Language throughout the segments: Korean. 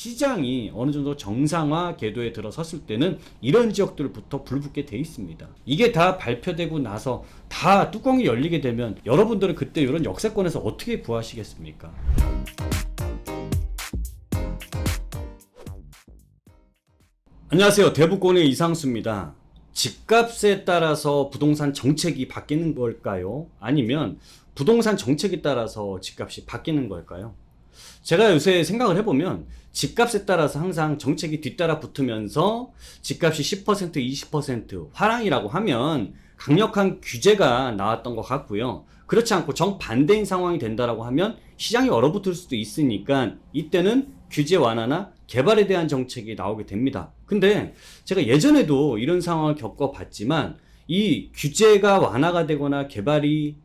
시장이 어느 정도 정상화 궤도에 들어섰을 때는 이런 지역들부터 불붙게 돼 있습니다. 이게 다 발표되고 나서 다 뚜껑이 열리게 되면 여러분들은 그때 이런 역세권에서 어떻게 부하시겠습니까? 안녕하세요. 대부권의 이상수입니다. 집값에 따라서 부동산 정책이 바뀌는 걸까요? 아니면 부동산 정책에 따라서 집값이 바뀌는 걸까요? 제가 요새 생각을 해보면 집값에 따라서 항상 정책이 뒤따라 붙으면서 집값이 10%, 20% 화랑이라고 하면 강력한 규제가 나왔던 것 같고요. 그렇지 않고 정반대인 상황이 된다라고 하면 시장이 얼어붙을 수도 있으니까 이때는 규제 완화나 개발에 대한 정책이 나오게 됩니다. 근데 제가 예전에도 이런 상황을 겪어봤지만 이 규제가 완화가 되거나 개발이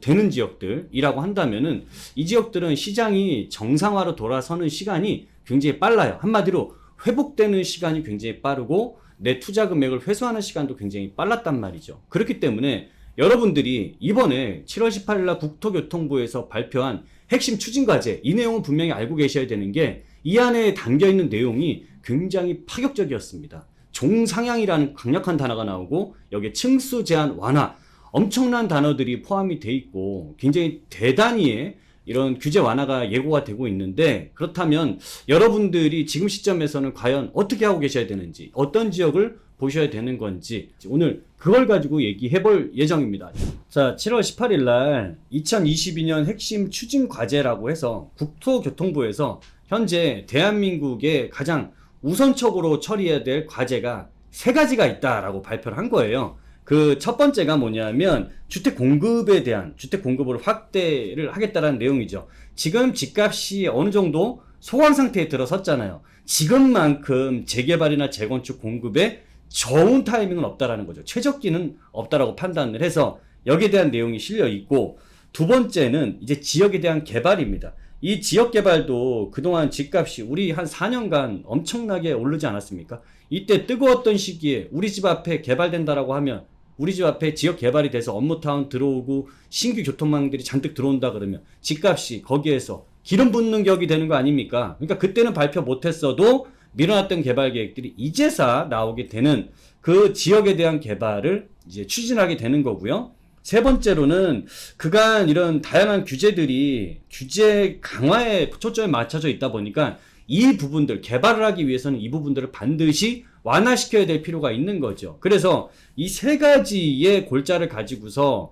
되는 지역들이라고 한다면은 이 지역들은 시장이 정상화로 돌아서는 시간이 굉장히 빨라요. 한마디로 회복되는 시간이 굉장히 빠르고 내 투자 금액을 회수하는 시간도 굉장히 빨랐단 말이죠. 그렇기 때문에 여러분들이 이번에 7월 18일 날 국토교통부에서 발표한 핵심 추진과제, 이 내용은 분명히 알고 계셔야 되는 게 이 안에 담겨있는 내용이 굉장히 파격적이었습니다. 종상향이라는 강력한 단어가 나오고 여기에 층수 제한 완화, 엄청난 단어들이 포함이 돼 있고 굉장히 대단히의 이런 규제 완화가 예고가 되고 있는데, 그렇다면 여러분들이 지금 시점에서는 과연 어떻게 하고 계셔야 되는지, 어떤 지역을 보셔야 되는 건지 오늘 그걸 가지고 얘기해 볼 예정입니다. 자, 7월 18일 날 2022년 핵심 추진 과제라고 해서 국토교통부에서 현재 대한민국의 가장 우선적으로 처리해야 될 과제가 3가지가 있다라고 발표를 한 거예요. 그 첫 번째가 뭐냐면 주택 공급에 대한 주택 공급을 확대를 하겠다라는 내용이죠. 지금 집값이 어느 정도 소강 상태에 들어섰잖아요. 지금만큼 재개발이나 재건축 공급에 좋은 타이밍은 없다라는 거죠. 최적기는 없다라고 판단을 해서 여기에 대한 내용이 실려 있고, 두 번째는 이제 지역에 대한 개발입니다. 이 지역 개발도 그동안 집값이 우리 한 4년간 엄청나게 오르지 않았습니까? 이때 뜨거웠던 시기에 우리 집 앞에 개발된다라고 하면, 우리 집 앞에 지역 개발이 돼서 업무타운 들어오고 신규 교통망들이 잔뜩 들어온다 그러면 집값이 거기에서 기름 붓는 격이 되는 거 아닙니까? 그러니까 그때는 발표 못했어도 밀어놨던 개발 계획들이 이제서 나오게 되는 그 지역에 대한 개발을 이제 추진하게 되는 거고요. 세 번째로는 그간 이런 다양한 규제들이 규제 강화에 초점이 맞춰져 있다 보니까 이 부분들, 개발을 하기 위해서는 이 부분들을 반드시 완화시켜야 될 필요가 있는 거죠. 그래서 이 3가지의 골자를 가지고서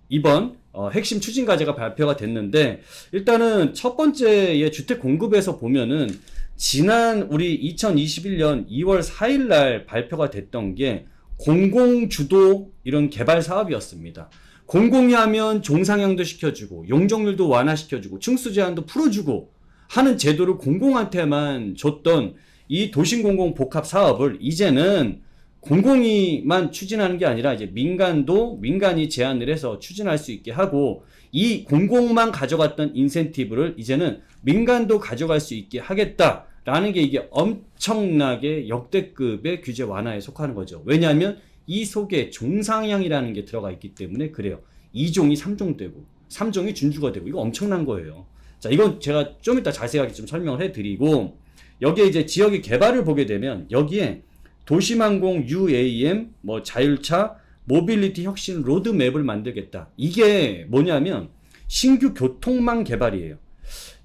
이번 핵심 추진 과제가 발표가 됐는데, 일단은 첫 번째의 주택 공급에서 보면은 지난 우리 2021년 2월 4일 날 발표가 됐던 게 공공주도 이런 개발 사업이었습니다. 공공이 하면 종상향도 시켜주고 용적률도 완화시켜주고 층수 제한도 풀어주고 하는 제도를 공공한테만 줬던 이 도심공공 복합 사업을 이제는 공공이만 추진하는 게 아니라 이제 민간이 제안을 해서 추진할 수 있게 하고, 이 공공만 가져갔던 인센티브를 이제는 민간도 가져갈 수 있게 하겠다라는 게 이게 엄청나게 역대급의 규제 완화에 속하는 거죠. 왜냐하면 이 속에 종상향이라는 게 들어가 있기 때문에 그래요. 2종이 3종 되고 3종이 준주가 되고 이거 엄청난 거예요. 자, 이건 제가 좀 이따 자세하게 좀 설명을 해드리고, 여기에 이제 지역의 개발을 보게 되면 여기에 도심항공 UAM, 자율차, 모빌리티 혁신 로드맵을 만들겠다. 이게 뭐냐면 신규 교통망 개발이에요.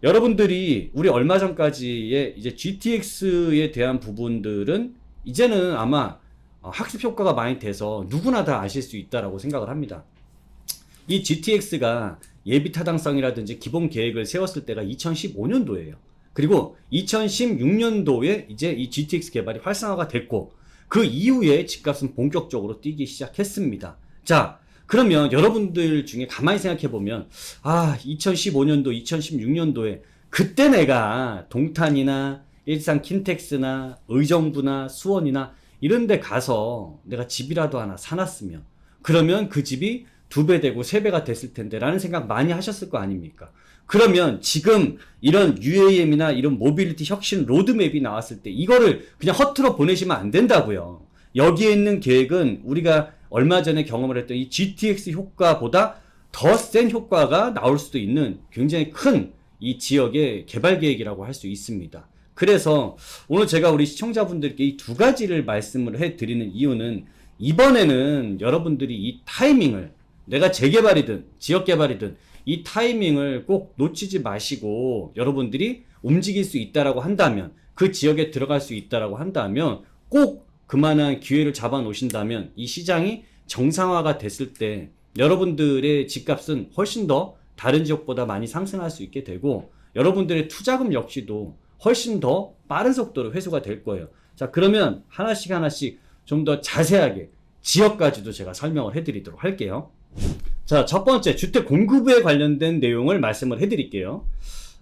여러분들이 우리 얼마 전까지의 이제 GTX에 대한 부분들은 이제는 아마 학습 효과가 많이 돼서 누구나 다 아실 수 있다라고 생각을 합니다. 이 GTX가 예비 타당성이라든지 기본 계획을 세웠을 때가 2015년도예요. 그리고 2016년도에 이제 이 GTX 개발이 활성화가 됐고, 그 이후에 집값은 본격적으로 뛰기 시작했습니다. 자, 그러면 여러분들 중에 가만히 생각해 보면 2015년도, 2016년도에 그때 내가 동탄이나 일산 킨텍스나 의정부나 수원이나 이런 데 가서 내가 집이라도 하나 사놨으면 그러면 그 집이 2배 되고 3배가 됐을 텐데 라는 생각 많이 하셨을 거 아닙니까? 그러면 지금 이런 UAM이나 이런 모빌리티 혁신 로드맵이 나왔을 때 이거를 그냥 허투루 보내시면 안 된다고요. 여기에 있는 계획은 우리가 얼마 전에 경험을 했던 이 GTX 효과보다 더 센 효과가 나올 수도 있는 굉장히 큰 이 지역의 개발 계획이라고 할 수 있습니다. 그래서 오늘 제가 우리 시청자분들께 이 두 가지를 말씀을 해드리는 이유는 이번에는 여러분들이 이 타이밍을 내가 재개발이든 지역개발이든 이 타이밍을 꼭 놓치지 마시고 여러분들이 움직일 수 있다라고 한다면 그 지역에 들어갈 수 있다라고 한다면 꼭 그만한 기회를 잡아 놓으신다면 이 시장이 정상화가 됐을 때 여러분들의 집값은 훨씬 더 다른 지역보다 많이 상승할 수 있게 되고 여러분들의 투자금 역시도 훨씬 더 빠른 속도로 회수가 될 거예요. 자, 그러면 하나씩 좀 더 자세하게 지역까지도 제가 설명을 해드리도록 할게요. 자, 첫 번째 주택 공급에 관련된 내용을 말씀을 해드릴게요.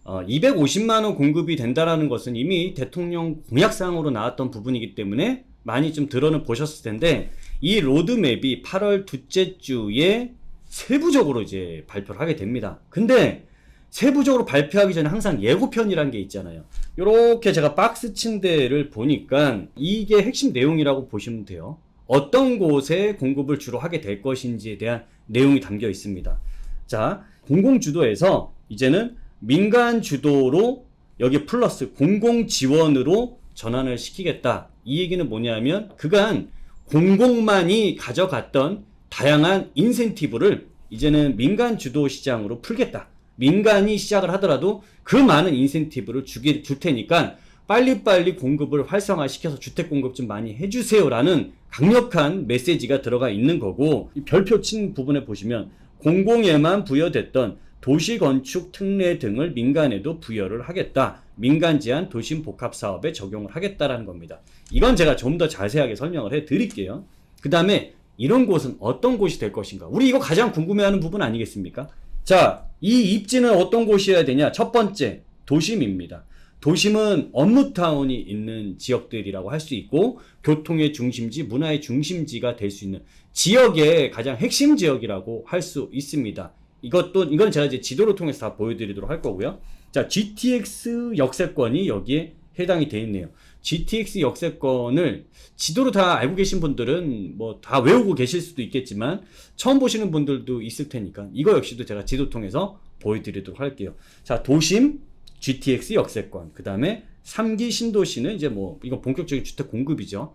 250만 원 공급이 된다라는 것은 이미 대통령 공약상으로 나왔던 부분이기 때문에 많이 좀 들어는 보셨을 텐데 이 로드맵이 8월 둘째 주에 세부적으로 이제 발표를 하게 됩니다. 근데 세부적으로 발표하기 전에 항상 예고편이라는 게 있잖아요. 이렇게 제가 박스 친 데를 보니까 이게 핵심 내용이라고 보시면 돼요. 어떤 곳에 공급을 주로 하게 될 것인지에 대한 내용이 담겨 있습니다. 자, 공공주도에서 이제는 민간 주도로 여기 플러스 공공 지원으로 전환을 시키겠다. 이 얘기는 뭐냐면 그간 공공만이 가져갔던 다양한 인센티브를 이제는 민간 주도 시장으로 풀겠다. 민간이 시작을 하더라도 그 많은 인센티브를 줄 테니까 빨리빨리 공급을 활성화시켜서 주택 공급 좀 많이 해주세요라는 강력한 메시지가 들어가 있는 거고 이 별표 친 부분에 보시면 공공에만 부여됐던 도시건축 특례 등을 민간에도 부여를 하겠다. 민간 제한 도심 복합 사업에 적용을 하겠다라는 겁니다. 이건 제가 좀 더 자세하게 설명을 해 드릴게요. 그 다음에 이런 곳은 어떤 곳이 될 것인가? 우리 이거 가장 궁금해하는 부분 아니겠습니까? 자, 이 입지는 어떤 곳이어야 되냐? 첫 번째, 도심입니다. 도심은 업무타운이 있는 지역들이라고 할 수 있고 교통의 중심지, 문화의 중심지가 될 수 있는 지역의 가장 핵심 지역이라고 할 수 있습니다. 이건 제가 이제 지도를 통해서 다 보여드리도록 할 거고요. 자, GTX 역세권이 여기에 해당이 되어 있네요. GTX 역세권을 지도로 다 알고 계신 분들은 뭐 다 외우고 계실 수도 있겠지만 처음 보시는 분들도 있을 테니까 이거 역시도 제가 지도 통해서 보여드리도록 할게요. 자, 도심 GTX 역세권, 그 다음에 3기 신도시는 이제 뭐 이건 본격적인 주택 공급이죠.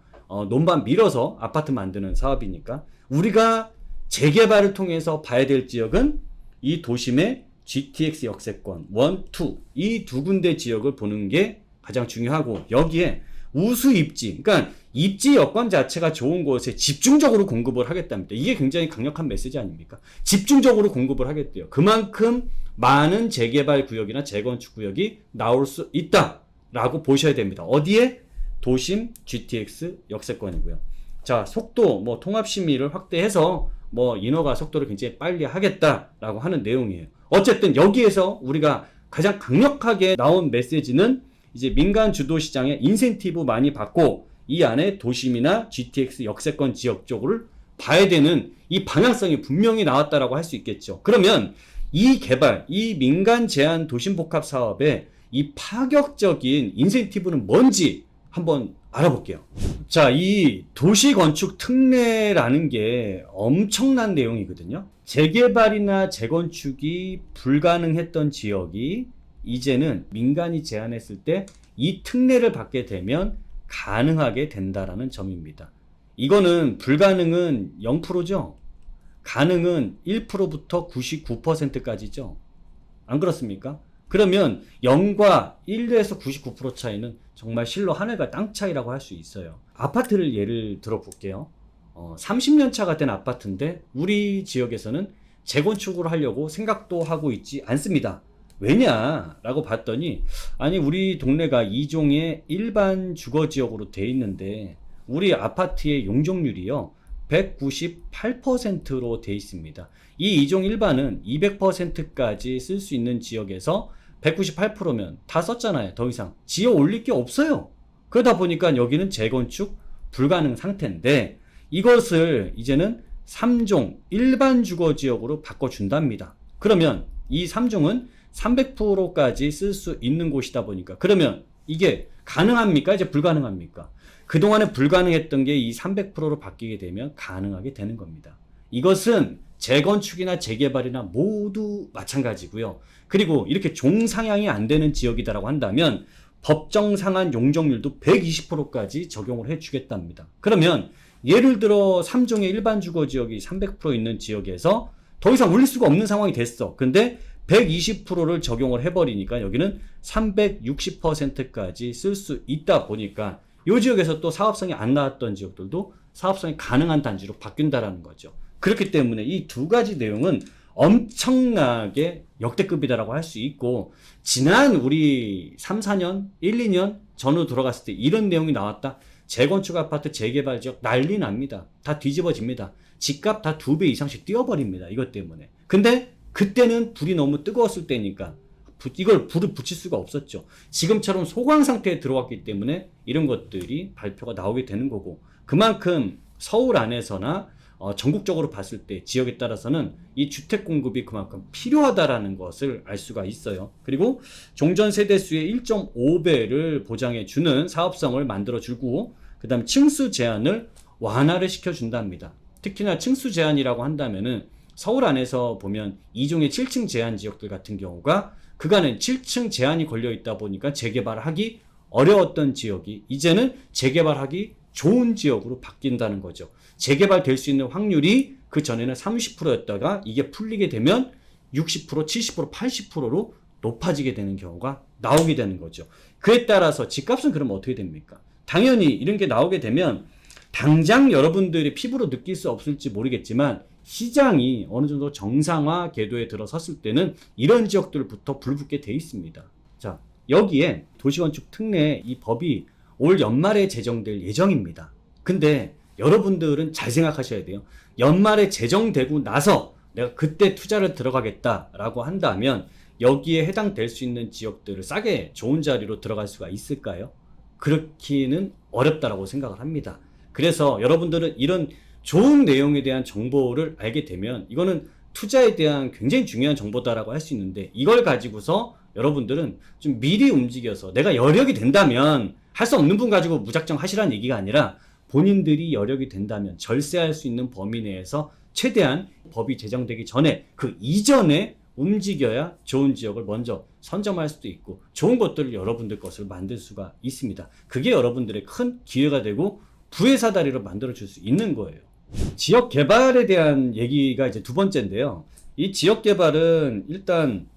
논밭 밀어서 아파트 만드는 사업이니까 우리가 재개발을 통해서 봐야 될 지역은 이 도심의 GTX 역세권 1, 2 이 두 군데 지역을 보는 게 가장 중요하고 여기에 우수 입지, 그러니까 입지 여건 자체가 좋은 곳에 집중적으로 공급을 하겠답니다. 이게 굉장히 강력한 메시지 아닙니까? 집중적으로 공급을 하겠대요. 그만큼 많은 재개발 구역이나 재건축 구역이 나올 수 있다라고 보셔야 됩니다. 어디에? 도심 GTX 역세권이고요. 자, 속도 뭐 통합 심의를 확대해서 뭐 인허가 속도를 굉장히 빨리 하겠다라고 하는 내용이에요. 어쨌든 여기에서 우리가 가장 강력하게 나온 메시지는 이제 민간 주도 시장에 인센티브 많이 받고 이 안에 도심이나 GTX 역세권 지역 쪽을 봐야 되는 이 방향성이 분명히 나왔다라고 할 수 있겠죠. 그러면 이 개발, 이 민간 제한 도심 복합 사업의 이 파격적인 인센티브는 뭔지 한번 알아볼게요. 자, 이 도시건축 특례라는 게 엄청난 내용이거든요. 재개발이나 재건축이 불가능했던 지역이 이제는 민간이 제안했을 때 이 특례를 받게 되면 가능하게 된다라는 점입니다. 이거는 불가능은 0%죠. 가능은 1%부터 99%까지죠. 안 그렇습니까? 그러면 0과 1에서 99% 차이는 정말 실로 하늘과 땅 차이라고 할 수 있어요. 아파트를 예를 들어 볼게요. 30년 차가 된 아파트인데 우리 지역에서는 재건축을 하려고 생각도 하고 있지 않습니다. 왜냐라고 봤더니 아니 우리 동네가 2종의 일반 주거지역으로 돼 있는데 우리 아파트의 용적률이요 198%로 돼 있습니다. 이 2종 일반은 200%까지 쓸 수 있는 지역에서 198%면 다 썼잖아요. 더 이상 지어 올릴 게 없어요. 그러다 보니까 여기는 재건축 불가능 상태인데 이것을 이제는 3종 일반 주거지역으로 바꿔준답니다. 그러면 이 3종은 300%까지 쓸 수 있는 곳이다 보니까 그러면 이게 가능합니까? 이제 불가능합니까? 그동안에 불가능했던 게 이 300%로 바뀌게 되면 가능하게 되는 겁니다. 이것은 재건축이나 재개발이나 모두 마찬가지고요. 그리고 이렇게 종상향이 안 되는 지역이다라고 한다면 법정 상한 용적률도 120%까지 적용을 해주겠답니다. 그러면 예를 들어 3종의 일반 주거 지역이 300% 있는 지역에서 더 이상 올릴 수가 없는 상황이 됐어. 근데 120%를 적용을 해버리니까 여기는 360%까지 쓸 수 있다 보니까 이 지역에서 또 사업성이 안 나왔던 지역들도 사업성이 가능한 단지로 바뀐다라는 거죠. 그렇기 때문에 이 두 가지 내용은 엄청나게 역대급이다라고 할 수 있고, 지난 우리 3, 4년, 1, 2년 전으로 돌아갔을 때 이런 내용이 나왔다. 재건축 아파트 재개발 지역 난리 납니다. 다 뒤집어집니다. 집값 다 2배 이상씩 뛰어버립니다. 이것 때문에. 근데 그때는 불이 너무 뜨거웠을 때니까 이걸 불을 붙일 수가 없었죠. 지금처럼 소강 상태에 들어왔기 때문에 이런 것들이 발표가 나오게 되는 거고, 그만큼 서울 안에서나 전국적으로 봤을 때 지역에 따라서는 이 주택 공급이 그만큼 필요하다라는 것을 알 수가 있어요. 그리고 종전 세대수의 1.5배를 보장해 주는 사업성을 만들어 주고, 그 다음에 층수 제한을 완화를 시켜 준답니다. 특히나 층수 제한이라고 한다면은 서울 안에서 보면 2종의 7층 제한 지역들 같은 경우가 그간은 7층 제한이 걸려 있다 보니까 재개발하기 어려웠던 지역이 이제는 재개발하기 좋은 지역으로 바뀐다는 거죠. 재개발될 수 있는 확률이 그 전에는 30%였다가 이게 풀리게 되면 60%, 70%, 80%로 높아지게 되는 경우가 나오게 되는 거죠. 그에 따라서 집값은 그럼 어떻게 됩니까? 당연히 이런 게 나오게 되면 당장 여러분들이 피부로 느낄 수 없을지 모르겠지만 시장이 어느 정도 정상화 궤도에 들어섰을 때는 이런 지역들부터 불붙게 돼 있습니다. 자, 여기에 도시건축 특례 이 법이 올 연말에 제정될 예정입니다. 근데 여러분들은 잘 생각하셔야 돼요. 연말에 제정되고 나서 내가 그때 투자를 들어가겠다라고 한다면 여기에 해당될 수 있는 지역들을 싸게 좋은 자리로 들어갈 수가 있을까요? 그렇기는 어렵다라고 생각을 합니다. 그래서 여러분들은 이런 좋은 내용에 대한 정보를 알게 되면 이거는 투자에 대한 굉장히 중요한 정보다라고 할 수 있는데, 이걸 가지고서 여러분들은 좀 미리 움직여서 내가 여력이 된다면, 할 수 없는 분 가지고 무작정 하시라는 얘기가 아니라 본인들이 여력이 된다면 절세할 수 있는 범위 내에서 최대한 법이 제정되기 전에 그 이전에 움직여야 좋은 지역을 먼저 선점할 수도 있고 좋은 것들을 여러분들 것을 만들 수가 있습니다. 그게 여러분들의 큰 기회가 되고 부의 사다리로 만들어 줄 수 있는 거예요. 지역 개발에 대한 얘기가 이제 두 번째인데요. 이 지역 개발은 일단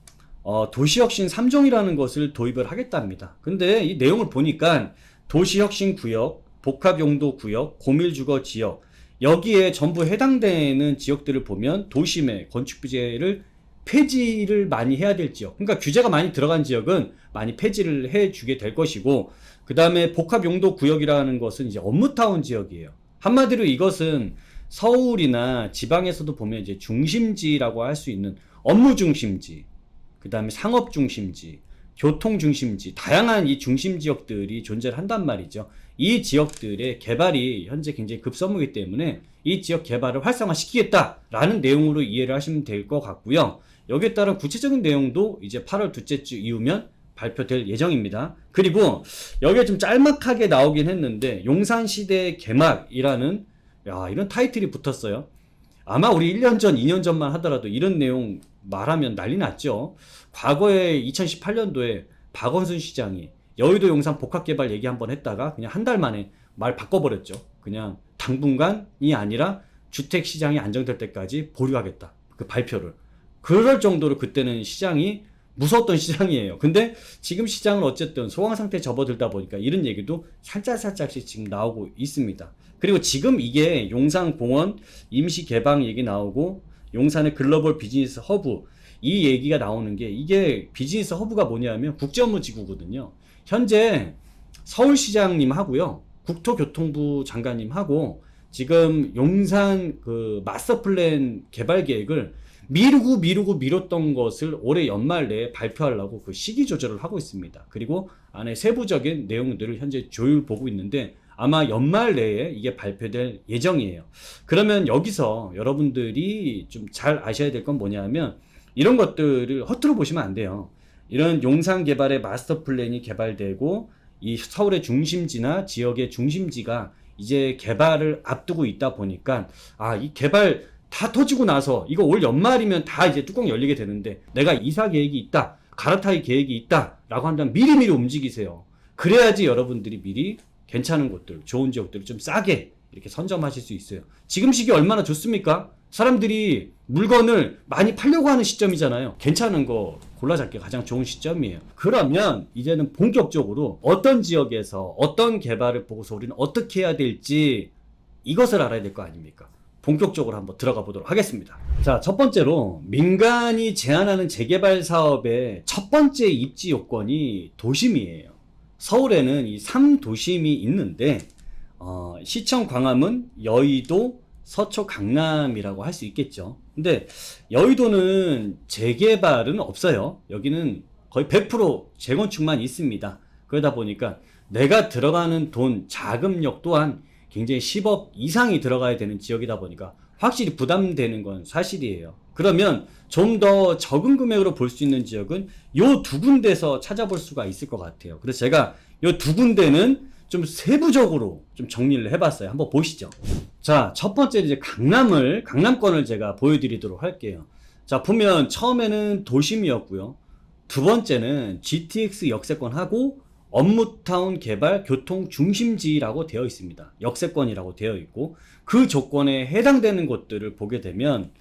도시혁신 3종이라는 것을 도입을 하겠답니다. 근데 이 내용을 보니까 도시혁신 구역, 복합용도 구역, 고밀주거 지역, 여기에 전부 해당되는 지역들을 보면 도심의 건축규제를 폐지를 많이 해야 될 지역, 그러니까 규제가 많이 들어간 지역은 많이 폐지를 해주게 될 것이고, 그 다음에 복합용도 구역이라는 것은 이제 업무타운 지역이에요. 한마디로 이것은 서울이나 지방에서도 보면 이제 중심지라고 할 수 있는 업무 중심지, 그 다음에 상업 중심지, 교통 중심지, 다양한 이 중심 지역들이 존재를 한단 말이죠. 이 지역들의 개발이 현재 굉장히 급선무이기 때문에 이 지역 개발을 활성화시키겠다라는 내용으로 이해를 하시면 될 것 같고요. 여기에 따른 구체적인 내용도 이제 8월 둘째 주 이후면 발표될 예정입니다. 그리고 여기에 좀 짤막하게 나오긴 했는데 용산시대 개막이라는 이런 타이틀이 붙었어요. 아마 우리 1년 전, 2년 전만 하더라도 이런 내용 말하면 난리 났죠. 과거에 2018년도에 박원순 시장이 여의도 용산 복합개발 얘기 한번 했다가 그냥 한 달 만에 말 바꿔버렸죠. 그냥 당분간이 아니라 주택시장이 안정될 때까지 보류하겠다. 그 발표를. 그럴 정도로 그때는 시장이 무서웠던 시장이에요. 근데 지금 시장은 어쨌든 소강 상태에 접어들다 보니까 이런 얘기도 살짝씩 지금 나오고 있습니다. 그리고 지금 이게 용산공원 임시 개방 얘기 나오고 용산의 글로벌 비즈니스 허브 이 얘기가 나오는 게, 이게 비즈니스 허브가 뭐냐면 국제업무지구거든요. 현재 서울시장님 하고요, 국토교통부 장관님 하고 지금 용산 그 마스터플랜 개발 계획을 미뤘던 것을 올해 연말 내에 발표하려고 그 시기 조절을 하고 있습니다. 그리고 안에 세부적인 내용들을 현재 조율 보고 있는데 아마 연말 내에 이게 발표될 예정이에요. 그러면 여기서 여러분들이 좀 잘 아셔야 될 건 뭐냐면 이런 것들을 허투루 보시면 안 돼요. 이런 용산 개발의 마스터 플랜이 개발되고 이 서울의 중심지나 지역의 중심지가 이제 개발을 앞두고 있다 보니까 이 개발 다 터지고 나서 이거 올 연말이면 다 이제 뚜껑 열리게 되는데 내가 이사 계획이 있다, 갈아타기 계획이 있다 라고 한다면 미리미리 움직이세요. 그래야지 여러분들이 미리 괜찮은 곳들, 좋은 지역들을 좀 싸게 이렇게 선점하실 수 있어요. 지금 시기 얼마나 좋습니까? 사람들이 물건을 많이 팔려고 하는 시점이잖아요. 괜찮은 거 골라 잡기가 가장 좋은 시점이에요. 그러면 이제는 본격적으로 어떤 지역에서 어떤 개발을 보고서 우리는 어떻게 해야 될지 이것을 알아야 될 거 아닙니까? 본격적으로 한번 들어가 보도록 하겠습니다. 자, 첫 번째로 민간이 제안하는 재개발 사업의 첫 번째 입지 요건이 도심이에요. 서울에는 이 3도심이 있는데 시청 광화문, 여의도, 서초, 강남이라고 할 수 있겠죠. 근데 여의도는 재개발은 없어요. 여기는 거의 100% 재건축만 있습니다. 그러다 보니까 내가 들어가는 돈, 자금력 또한 굉장히 10억 이상이 들어가야 되는 지역이다 보니까 확실히 부담되는 건 사실이에요. 그러면 좀 더 적은 금액으로 볼 수 있는 지역은 요 두 군데서 찾아볼 수가 있을 것 같아요. 그래서 제가 요 두 군데는 좀 세부적으로 좀 정리를 해봤어요. 한번 보시죠. 자, 첫 번째 이제 강남권을 제가 보여드리도록 할게요. 자, 보면 처음에는 도심이었고요. 두 번째는 GTX 역세권하고 업무타운 개발 교통 중심지라고 되어 있습니다. 역세권이라고 되어 있고 그 조건에 해당되는 곳들을 보게 되면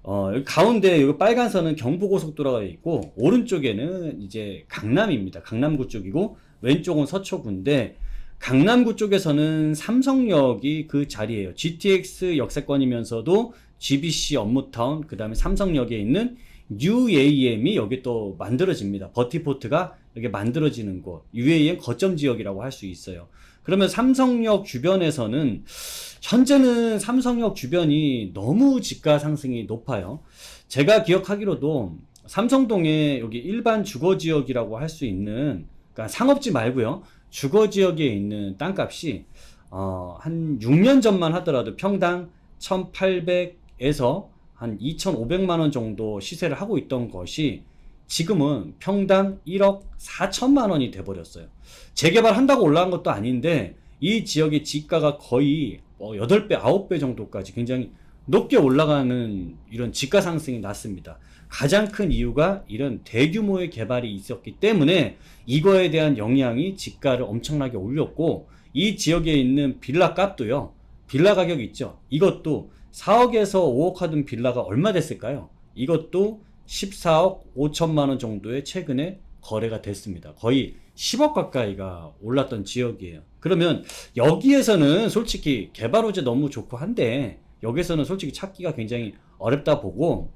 여기 가운데 여기 빨간 선은 경부고속도로가 있고 오른쪽에는 이제 강남입니다. 강남구 쪽이고 왼쪽은 서초구인데 강남구 쪽에서는 삼성역이 그 자리예요. GTX 역세권이면서도 GBC 업무타운, 그 다음에 삼성역에 있는 UAM이 여기 또 만들어집니다. 버티포트가 여기 만들어지는 곳, UAM 거점 지역이라고 할 수 있어요. 그러면 삼성역 주변에서는 현재는 삼성역 주변이 너무 집가 상승이 높아요. 제가 기억하기로도 삼성동에 여기 일반 주거지역이라고 할 수 있는, 그러니까 상업지 말고요, 주거지역에 있는 땅값이 한 6년 전만 하더라도 평당 1,800에서 한 2,500만 원 정도 시세를 하고 있던 것이 지금은 평당 1억 4천만 원이 돼버렸어요. 재개발한다고 올라간 것도 아닌데 이 지역의 지가가 거의 8배, 9배 정도까지 굉장히 높게 올라가는 이런 지가 상승이 났습니다. 가장 큰 이유가 이런 대규모의 개발이 있었기 때문에 이거에 대한 영향이 지가를 엄청나게 올렸고, 이 지역에 있는 빌라 값도요, 빌라 가격 있죠, 이것도 4억에서 5억 하던 빌라가 얼마 됐을까요? 이것도 14억 5천만 원 정도에 최근에 거래가 됐습니다. 거의 10억 가까이가 올랐던 지역이에요. 그러면 여기에서는 솔직히 개발 호재 너무 좋고 한데 여기서는 솔직히 찾기가 굉장히 어렵다 보고,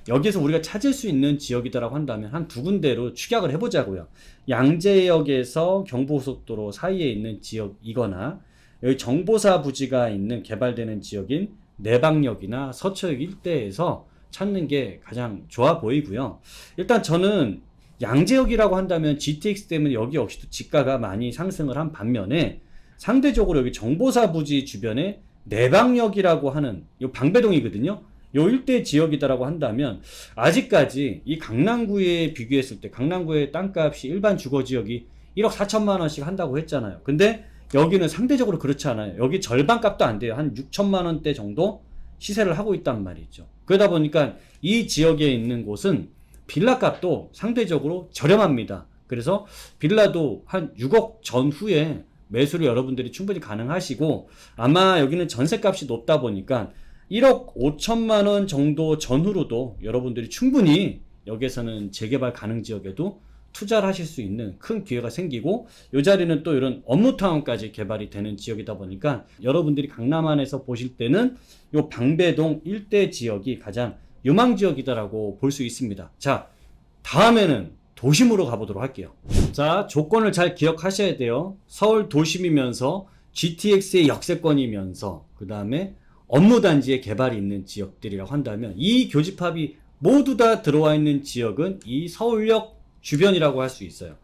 여기서 우리가 찾을 수 있는 지역이다라고 한다면 한 두 군데로 축약을 해보자고요. 양재역에서 경부고속도로 사이에 있는 지역이거나 여기 정보사 부지가 있는 개발되는 지역인 내방역이나 서초역 일대에서 찾는 게 가장 좋아 보이고요. 일단 저는 양재역이라고 한다면 GTX 때문에 여기 역시도 지가가 많이 상승을 한 반면에 상대적으로 여기 정보사 부지 주변에 내방역이라고 하는 이 방배동이거든요. 요 일대 지역이다라고 한다면 아직까지 이 강남구에 비교했을 때 강남구의 땅값이 일반 주거지역이 1억 4천만 원씩 한다고 했잖아요. 근데 여기는 상대적으로 그렇지 않아요. 여기 절반 값도 안 돼요. 한 6천만 원대 정도 시세를 하고 있단 말이죠. 그러다 보니까 이 지역에 있는 곳은 빌라 값도 상대적으로 저렴합니다. 그래서 빌라도 한 6억 전후에 매수를 여러분들이 충분히 가능하시고, 아마 여기는 전세값이 높다 보니까 1억 5천만 원 정도 전후로도 여러분들이 충분히 여기에서는 재개발 가능 지역에도 투자를 하실 수 있는 큰 기회가 생기고, 이 자리는 또 이런 업무타운까지 개발이 되는 지역이다 보니까 여러분들이 강남 안에서 보실 때는 이 방배동 일대 지역이 가장 유망 지역이다라고 볼 수 있습니다. 자, 다음에는 도심으로 가보도록 할게요. 자, 조건을 잘 기억하셔야 돼요. 서울 도심이면서 GTX의 역세권이면서 그 다음에 업무단지의 개발이 있는 지역들이라고 한다면 이 교집합이 모두 다 들어와 있는 지역은 이 서울역 주변이라고 할 수 있어요.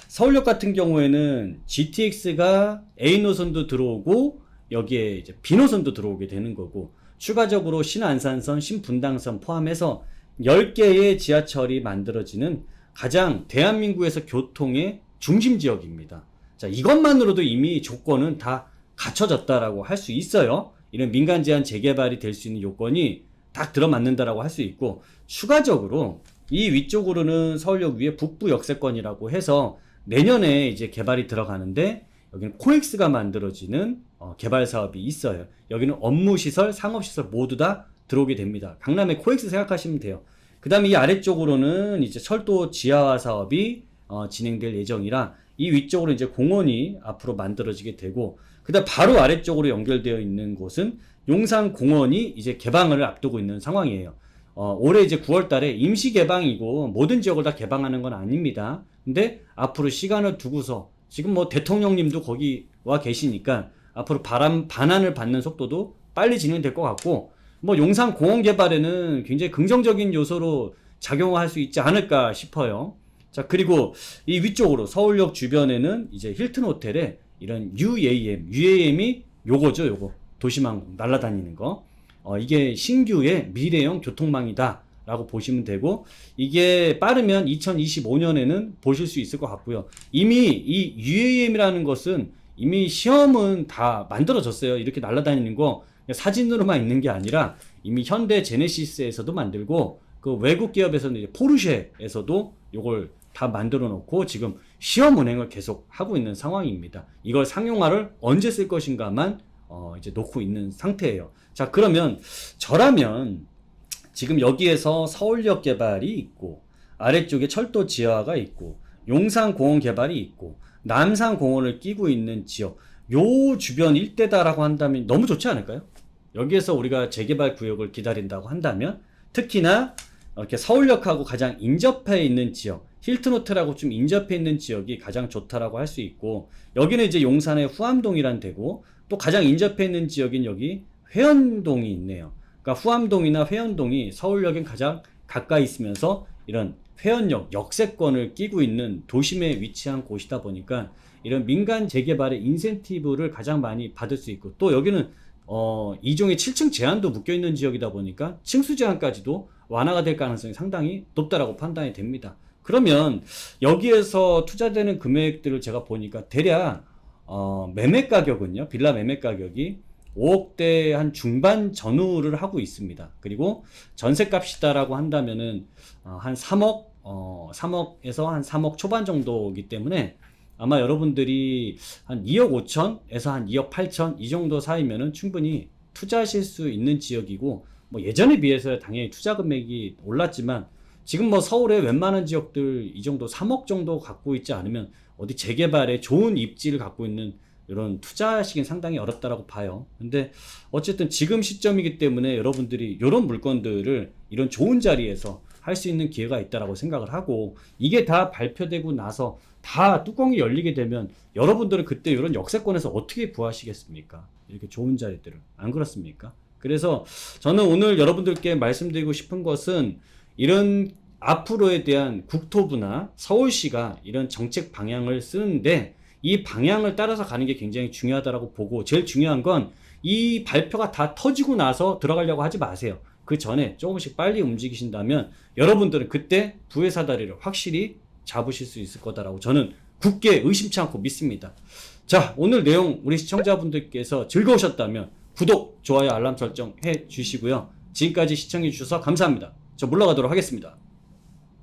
서울역 같은 경우에는 GTX가 A 노선도 들어오고 여기에 이제 B 노선도 들어오게 되는 거고, 추가적으로 신안산선, 신분당선 포함해서 10개의 지하철이 만들어지는 가장 대한민국에서 교통의 중심 지역입니다. 자, 이것만으로도 이미 조건은 다 갖춰졌다라고 할 수 있어요. 이런 민간 제한 재개발이 될 수 있는 요건이 딱 들어맞는다라고 할 수 있고, 추가적으로 이 위쪽으로는 서울역 위에 북부 역세권이라고 해서 내년에 이제 개발이 들어가는데 여기는 코엑스가 만들어지는 개발 사업이 있어요. 여기는 업무시설, 상업시설 모두 다 들어오게 됩니다. 강남의 코엑스 생각하시면 돼요. 그 다음에 이 아래쪽으로는 이제 철도 지하화 사업이 진행될 예정이라 이 위쪽으로 이제 공원이 앞으로 만들어지게 되고, 그 다음 바로 아래쪽으로 연결되어 있는 곳은 용산공원이 이제 개방을 앞두고 있는 상황이에요. 올해 이제 9월 달에 임시 개방이고 모든 지역을 다 개방하는 건 아닙니다. 근데 앞으로 시간을 두고서 지금 뭐 대통령님도 거기 와 계시니까 앞으로 반환을 받는 속도도 빨리 진행될 것 같고, 뭐 용산공원 개발에는 굉장히 긍정적인 요소로 작용할 수 있지 않을까 싶어요. 자, 그리고 이 위쪽으로 서울역 주변에는 이제 힐튼 호텔에 이런 UAM이 요거죠, 요거. 도심항공 날아다니는 거. 이게 신규의 미래형 교통망이다 라고 보시면 되고, 이게 빠르면 2025년에는 보실 수 있을 것 같고요. 이미 이 UAM이라는 것은 이미 시험은 다 만들어졌어요. 이렇게 날아다니는 거 사진으로만 있는 게 아니라 이미 현대 제네시스에서도 만들고, 그 외국 기업에서는 이제 포르쉐에서도 요걸 다 만들어 놓고 지금 시험 운행을 계속 하고 있는 상황입니다. 이걸 상용화를 언제 쓸 것인가만 이제 놓고 있는 상태예요. 자, 그러면 저라면 지금 여기에서 서울역 개발이 있고, 아래쪽에 철도 지하화가 있고, 용산공원 개발이 있고, 남산공원을 끼고 있는 지역, 요 주변 일대다라고 한다면 너무 좋지 않을까요? 여기에서 우리가 재개발 구역을 기다린다고 한다면, 특히나 이렇게 서울역하고 가장 인접해 있는 지역, 힐튼 호텔하고 좀 인접해 있는 지역이 가장 좋다라고 할 수 있고, 여기는 이제 용산의 후암동이란 데고, 또 가장 인접해 있는 지역인 여기 회원동이 있네요. 그러니까 후암동이나 회원동이 서울역엔 가장 가까이 있으면서 이런 회원역, 역세권을 끼고 있는 도심에 위치한 곳이다 보니까 이런 민간 재개발의 인센티브를 가장 많이 받을 수 있고, 또 여기는 이종의 7층 제한도 묶여 있는 지역이다 보니까 층수 제한까지도 완화가 될 가능성이 상당히 높다라고 판단이 됩니다. 그러면 여기에서 투자되는 금액들을 제가 보니까 대략 매매 가격은요, 빌라 매매 가격이 5억대 한 중반 전후를 하고 있습니다. 그리고 전세값이다라고 한다면은 한 3억에서 한 3억 초반 정도이기 때문에 아마 여러분들이 한 2억 5천에서 한 2억 8천 이 정도 사이면은 충분히 투자하실 수 있는 지역이고, 뭐 예전에 비해서 당연히 투자 금액이 올랐지만 지금 뭐 서울의 웬만한 지역들 이 정도 3억 정도 갖고 있지 않으면 어디 재개발에 좋은 입지를 갖고 있는 이런 투자하시긴 상당히 어렵다라고 봐요. 근데 어쨌든 지금 시점이기 때문에 여러분들이 이런 물건들을 이런 좋은 자리에서 할 수 있는 기회가 있다라고 생각을 하고, 이게 다 발표되고 나서 다 뚜껑이 열리게 되면 여러분들은 그때 이런 역세권에서 어떻게 구하시겠습니까? 이렇게 좋은 자리들을. 안 그렇습니까? 그래서 저는 오늘 여러분들께 말씀드리고 싶은 것은, 이런 앞으로에 대한 국토부나 서울시가 이런 정책 방향을 쓰는데 이 방향을 따라서 가는 게 굉장히 중요하다고 보고, 제일 중요한 건 이 발표가 다 터지고 나서 들어가려고 하지 마세요. 그 전에 조금씩 빨리 움직이신다면 여러분들은 그때 부의 사다리를 확실히 잡으실 수 있을 거다라고 저는 굳게 의심치 않고 믿습니다. 자, 오늘 내용 우리 시청자분들께서 즐거우셨다면 구독, 좋아요, 알람 설정 해 주시고요. 지금까지 시청해 주셔서 감사합니다. 저 물러가도록 하겠습니다.